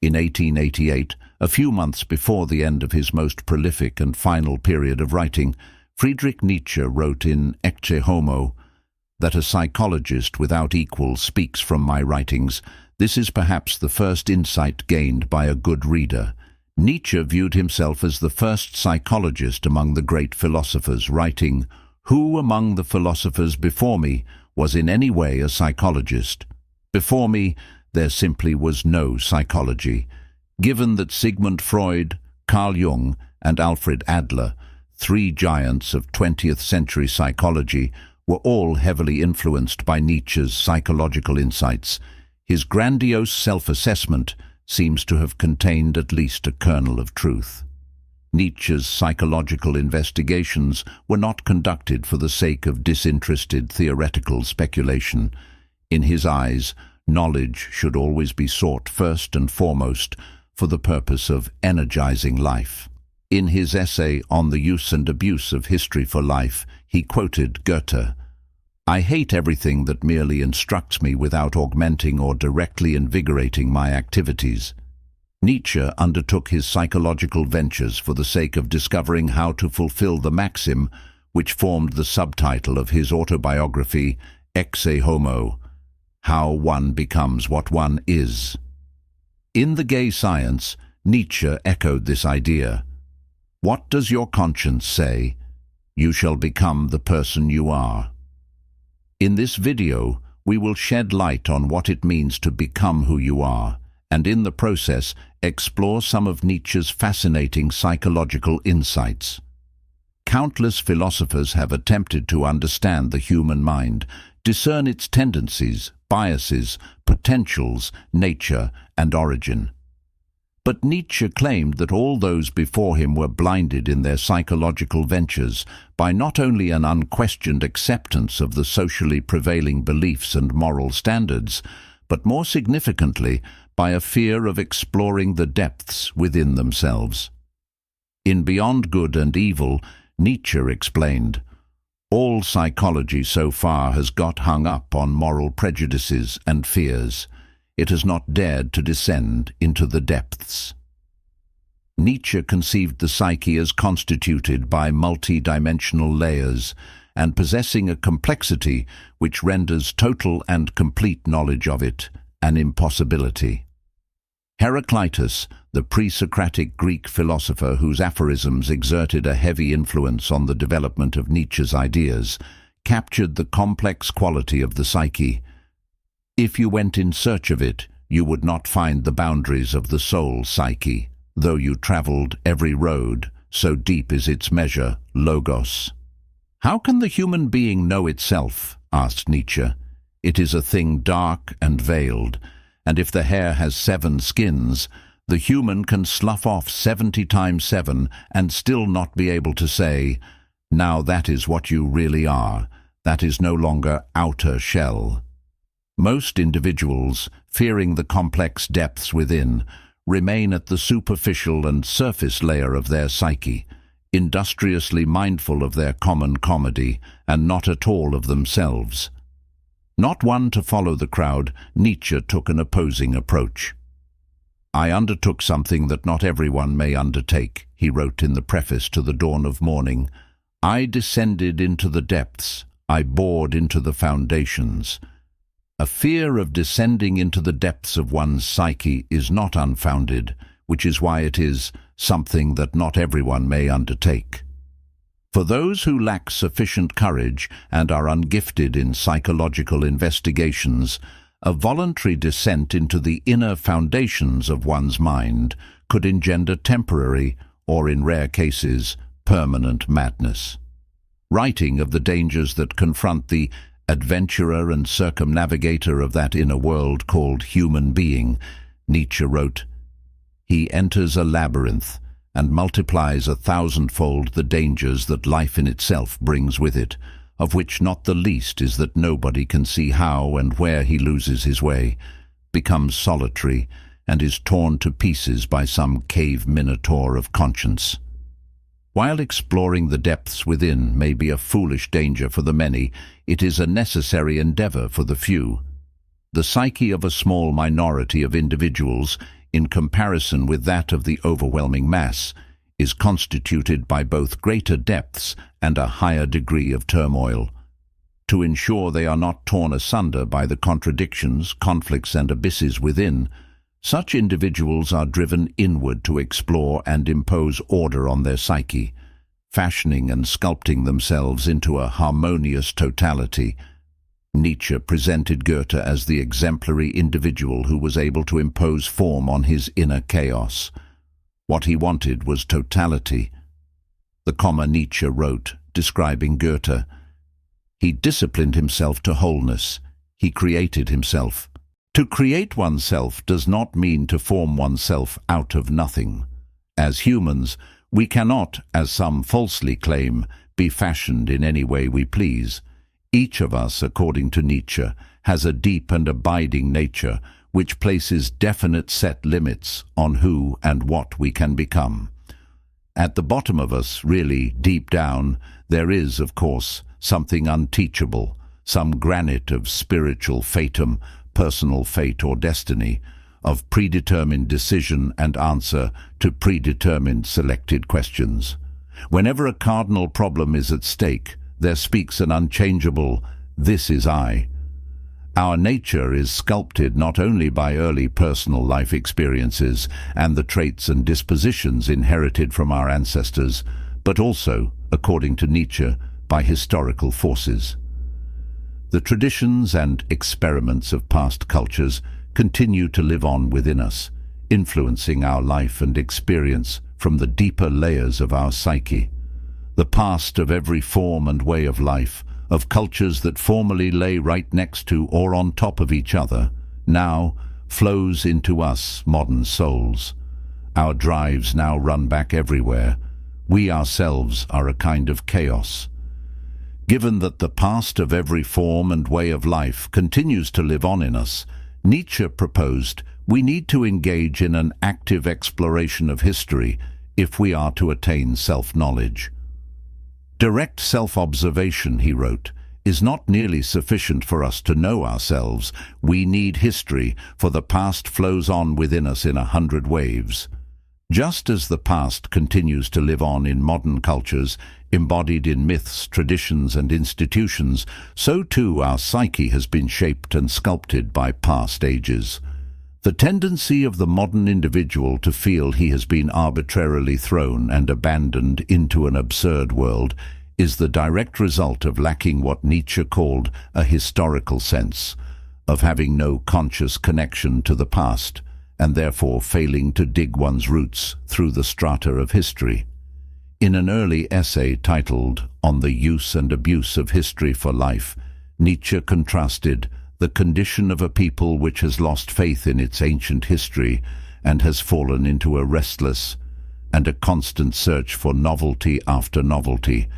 In 1888, a few months before the end of his most prolific and final period of writing, Friedrich Nietzsche wrote in Ecce Homo that a psychologist without equal speaks from my writings. This is perhaps the first insight gained by a good reader. Nietzsche viewed himself as the first psychologist among the great philosophers, writing, "Who among the philosophers before me was in any way a psychologist? Before me, there simply was no psychology. Given that Sigmund Freud, Carl Jung, and Alfred Adler, three giants of 20th century psychology, were all heavily influenced by Nietzsche's psychological insights, his grandiose self-assessment seems to have contained at least a kernel of truth. Nietzsche's psychological investigations were not conducted for the sake of disinterested theoretical speculation. In his eyes, knowledge should always be sought first and foremost for the purpose of energizing life. In his essay on the use and abuse of history for life, he quoted Goethe, "I hate everything that merely instructs me without augmenting or directly invigorating my activities." Nietzsche undertook his psychological ventures for the sake of discovering how to fulfill the maxim which formed the subtitle of his autobiography, Ecce Homo, How One Becomes What One Is. In The Gay Science, Nietzsche echoed this idea. "What does your conscience say? You shall become the person you are." In this video, we will shed light on what it means to become who you are, and in the process, explore some of Nietzsche's fascinating psychological insights. Countless philosophers have attempted to understand the human mind, discern its tendencies, biases, potentials, nature, and origin. But Nietzsche claimed that all those before him were blinded in their psychological ventures by not only an unquestioned acceptance of the socially prevailing beliefs and moral standards, but more significantly, by a fear of exploring the depths within themselves. In Beyond Good and Evil, Nietzsche explained, "All psychology so far has got hung up on moral prejudices and fears. It has not dared to descend into the depths." Nietzsche conceived the psyche as constituted by multi-dimensional layers and possessing a complexity which renders total and complete knowledge of it an impossibility. Heraclitus, the pre-Socratic Greek philosopher whose aphorisms exerted a heavy influence on the development of Nietzsche's ideas, captured the complex quality of the psyche. If you went in search of it, you would not find the boundaries of the soul psyche, though you traveled every road, so deep is its measure, logos. "How can the human being know itself?" asked Nietzsche. "It is a thing dark and veiled, and if the hair has 7 skins, the human can slough off 70 times 7 and still not be able to say, 'Now that is what you really are. That is no longer outer shell.'" Most individuals, fearing the complex depths within, remain at the superficial and surface layer of their psyche, industriously mindful of their common comedy and not at all of themselves. Not one to follow the crowd, Nietzsche took an opposing approach. "I undertook something that not everyone may undertake," he wrote in the preface to The Dawn of Morning. "I descended into the depths. I bored into the foundations." A fear of descending into the depths of one's psyche is not unfounded, which is why it is something that not everyone may undertake. For those who lack sufficient courage and are ungifted in psychological investigations, a voluntary descent into the inner foundations of one's mind could engender temporary, or in rare cases, permanent madness. Writing of the dangers that confront the adventurer and circumnavigator of that inner world called human being, Nietzsche wrote, "He enters a labyrinth and multiplies 1,000-fold the dangers that life in itself brings with it, of which not the least is that nobody can see how and where he loses his way, becomes solitary, and is torn to pieces by some cave minotaur of conscience." While exploring the depths within may be a foolish danger for the many, it is a necessary endeavor for the few. The psyche of a small minority of individuals in comparison with that of the overwhelming mass, is constituted by both greater depths and a higher degree of turmoil. To ensure they are not torn asunder by the contradictions, conflicts, and abysses within, such individuals are driven inward to explore and impose order on their psyche, fashioning and sculpting themselves into a harmonious totality. Nietzsche presented Goethe as the exemplary individual who was able to impose form on his inner chaos. What he wanted was totality. The Nietzsche wrote, describing Goethe, "He disciplined himself to wholeness. He created himself. To create oneself does not mean to form oneself out of nothing. As humans, we cannot, as some falsely claim, be fashioned in any way we please. Each of us, according to Nietzsche, has a deep and abiding nature which places definite set limits on who and what we can become. At the bottom of us, really deep down, there is, of course, something unteachable, some granite of spiritual fatum, personal fate or destiny, of predetermined decision and answer to predetermined selected questions. Whenever a cardinal problem is at stake, there speaks an unchangeable, 'This is I.' Our nature is sculpted not only by early personal life experiences and the traits and dispositions inherited from our ancestors, but also, according to Nietzsche, by historical forces. The traditions and experiments of past cultures continue to live on within us, influencing our life and experience from the deeper layers of our psyche. The past of every form and way of life, of cultures that formerly lay right next to or on top of each other, now flows into us modern souls. Our drives now run back everywhere. We ourselves are a kind of chaos. Given that the past of every form and way of life continues to live on in us, Nietzsche proposed we need to engage in an active exploration of history if we are to attain self-knowledge. Direct self-observation, he wrote, is not nearly sufficient for us to know ourselves. We need history, for the past flows on within us in 100 waves. Just as the past continues to live on in modern cultures, embodied in myths, traditions, and institutions, so too our psyche has been shaped and sculpted by past ages. The tendency of the modern individual to feel he has been arbitrarily thrown and abandoned into an absurd world is the direct result of lacking what Nietzsche called a historical sense, of having no conscious connection to the past, and therefore failing to dig one's roots through the strata of history. In an early essay titled On the Use and Abuse of History for Life, Nietzsche contrasted the condition of a people which has lost faith in its ancient history and has fallen into a restless and a constant search for novelty after novelty,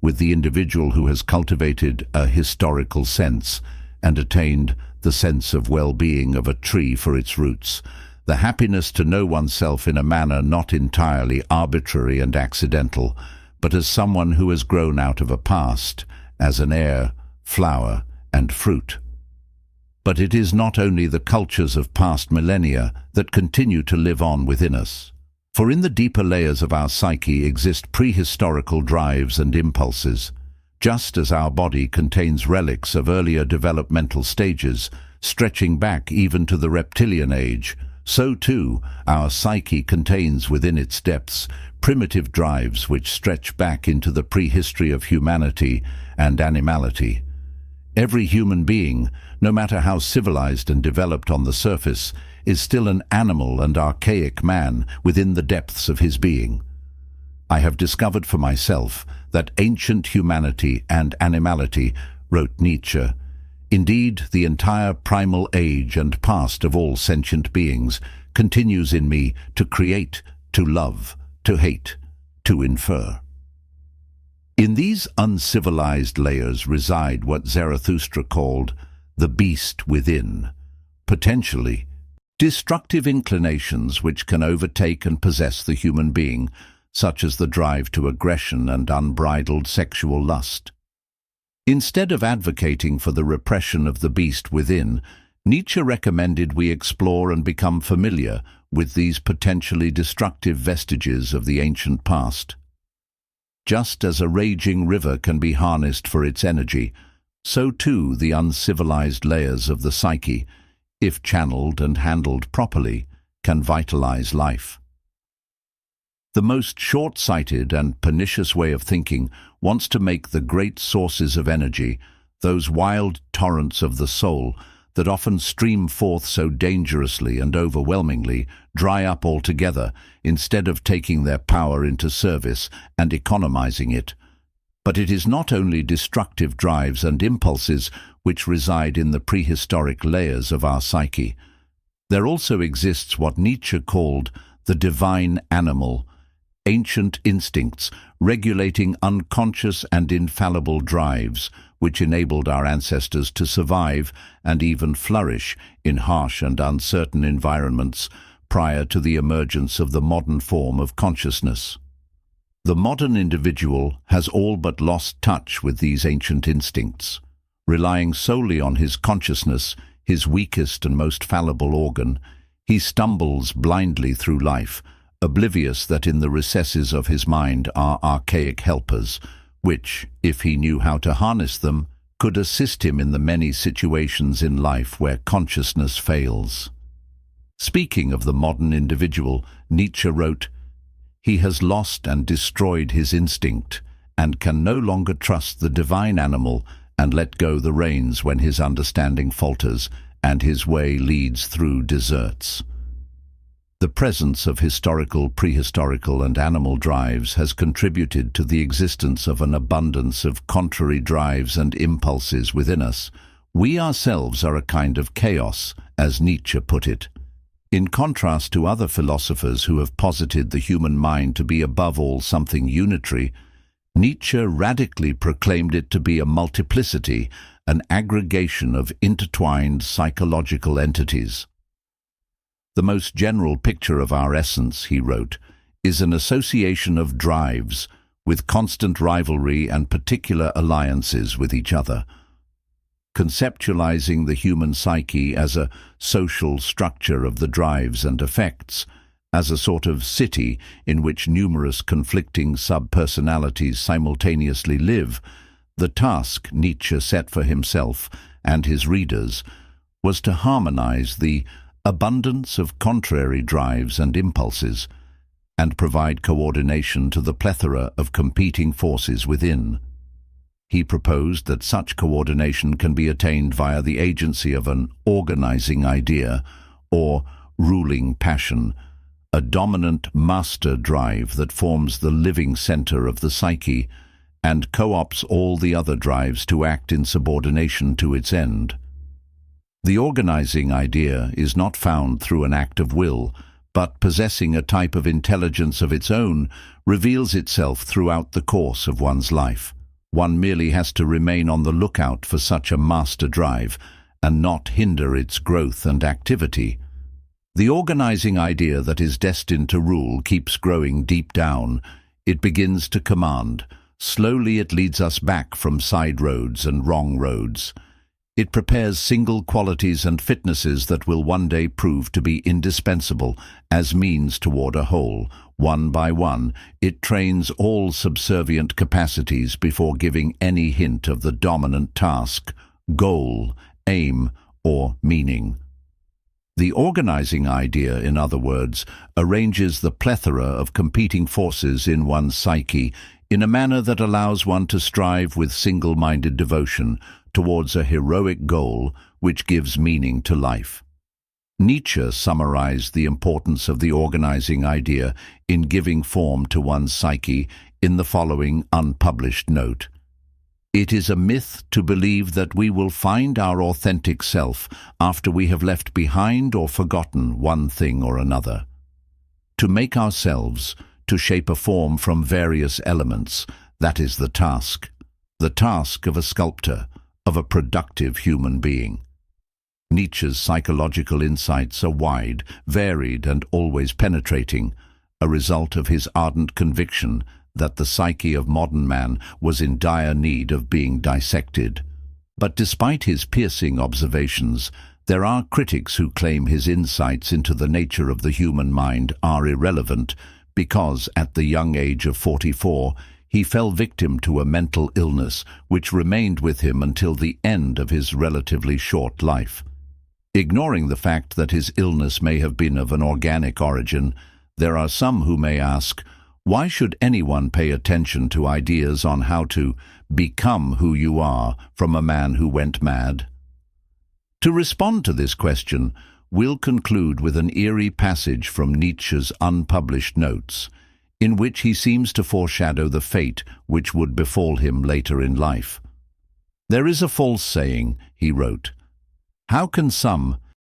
with the individual who has cultivated a historical sense and attained the sense of well-being of a tree for its roots, the happiness to know oneself in a manner not entirely arbitrary and accidental, but as someone who has grown out of a past, as an air, flower, and fruit. But it is not only the cultures of past millennia that continue to live on within us. For in the deeper layers of our psyche exist prehistorical drives and impulses. Just as our body contains relics of earlier developmental stages, stretching back even to the reptilian age, so too our psyche contains within its depths primitive drives which stretch back into the prehistory of humanity and animality. Every human being, no matter how civilized and developed on the surface, is still an animal and archaic man within the depths of his being. I have discovered for myself that ancient humanity and animality, wrote Nietzsche, indeed the entire primal age and past of all sentient beings, continues in me to create, to love, to hate, to infer. In these uncivilized layers reside what Zarathustra called the beast within, potentially destructive inclinations which can overtake and possess the human being, such as the drive to aggression and unbridled sexual lust. Instead of advocating for the repression of the beast within, Nietzsche recommended we explore and become familiar with these potentially destructive vestiges of the ancient past. Just as a raging river can be harnessed for its energy, so too the uncivilized layers of the psyche, if channeled and handled properly, can vitalize life. The most short-sighted and pernicious way of thinking wants to make the great sources of energy, those wild torrents of the soul that often stream forth so dangerously and overwhelmingly, dry up altogether instead of taking their power into service and economizing it. But it is not only destructive drives and impulses which reside in the prehistoric layers of our psyche. There also exists what Nietzsche called the divine animal, ancient instincts regulating unconscious and infallible drives, which enabled our ancestors to survive and even flourish in harsh and uncertain environments prior to the emergence of the modern form of consciousness. The modern individual has all but lost touch with these ancient instincts. Relying solely on his consciousness, his weakest and most fallible organ, he stumbles blindly through life, oblivious that in the recesses of his mind are archaic helpers, which, if he knew how to harness them, could assist him in the many situations in life where consciousness fails. Speaking of the modern individual, Nietzsche wrote, "He has lost and destroyed his instinct, and can no longer trust the divine animal and let go the reins when his understanding falters and his way leads through deserts." The presence of historical, prehistorical and animal drives has contributed to the existence of an abundance of contrary drives and impulses within us. We ourselves are a kind of chaos, as Nietzsche put it. In contrast to other philosophers who have posited the human mind to be above all something unitary, Nietzsche radically proclaimed it to be a multiplicity, an aggregation of intertwined psychological entities. The most general picture of our essence, he wrote, is an association of drives with constant rivalry and particular alliances with each other. Conceptualizing the human psyche as a social structure of the drives and effects, as a sort of city in which numerous conflicting sub-personalities simultaneously live, the task Nietzsche set for himself and his readers was to harmonize the abundance of contrary drives and impulses, and provide coordination to the plethora of competing forces within. He proposed that such coordination can be attained via the agency of an organizing idea, or ruling passion, a dominant master drive that forms the living center of the psyche and co-opts all the other drives to act in subordination to its end. The organizing idea is not found through an act of will, but possessing a type of intelligence of its own, reveals itself throughout the course of one's life. One merely has to remain on the lookout for such a master drive, and not hinder its growth and activity. The organizing idea that is destined to rule keeps growing deep down. It begins to command. Slowly it leads us back from side roads and wrong roads. It prepares single qualities and fitnesses that will one day prove to be indispensable as means toward a whole. One by one, it trains all subservient capacities before giving any hint of the dominant task, goal, aim, or meaning. The organizing idea, in other words, arranges the plethora of competing forces in one's psyche in a manner that allows one to strive with single-minded devotion towards a heroic goal which gives meaning to life. Nietzsche summarized the importance of the organizing idea in giving form to one's psyche in the following unpublished note. "It is a myth to believe that we will find our authentic self after we have left behind or forgotten one thing or another. To make ourselves, to shape a form from various elements, that is the task of a sculptor, of a productive human being." Nietzsche's psychological insights are wide, varied, and always penetrating, a result of his ardent conviction that the psyche of modern man was in dire need of being dissected. But despite his piercing observations, There are critics who claim his insights into the nature of the human mind are irrelevant because, at the young age of 44, he fell victim to a mental illness which remained with him until the end of his relatively short life. Ignoring the fact that his illness may have been of an organic origin, there are some who may ask, why should anyone pay attention to ideas on how to become who you are from a man who went mad? To respond to this question, we'll conclude with an eerie passage from Nietzsche's unpublished notes, in which he seems to foreshadow the fate which would befall him later in life. "There is a false saying," he wrote, "how can some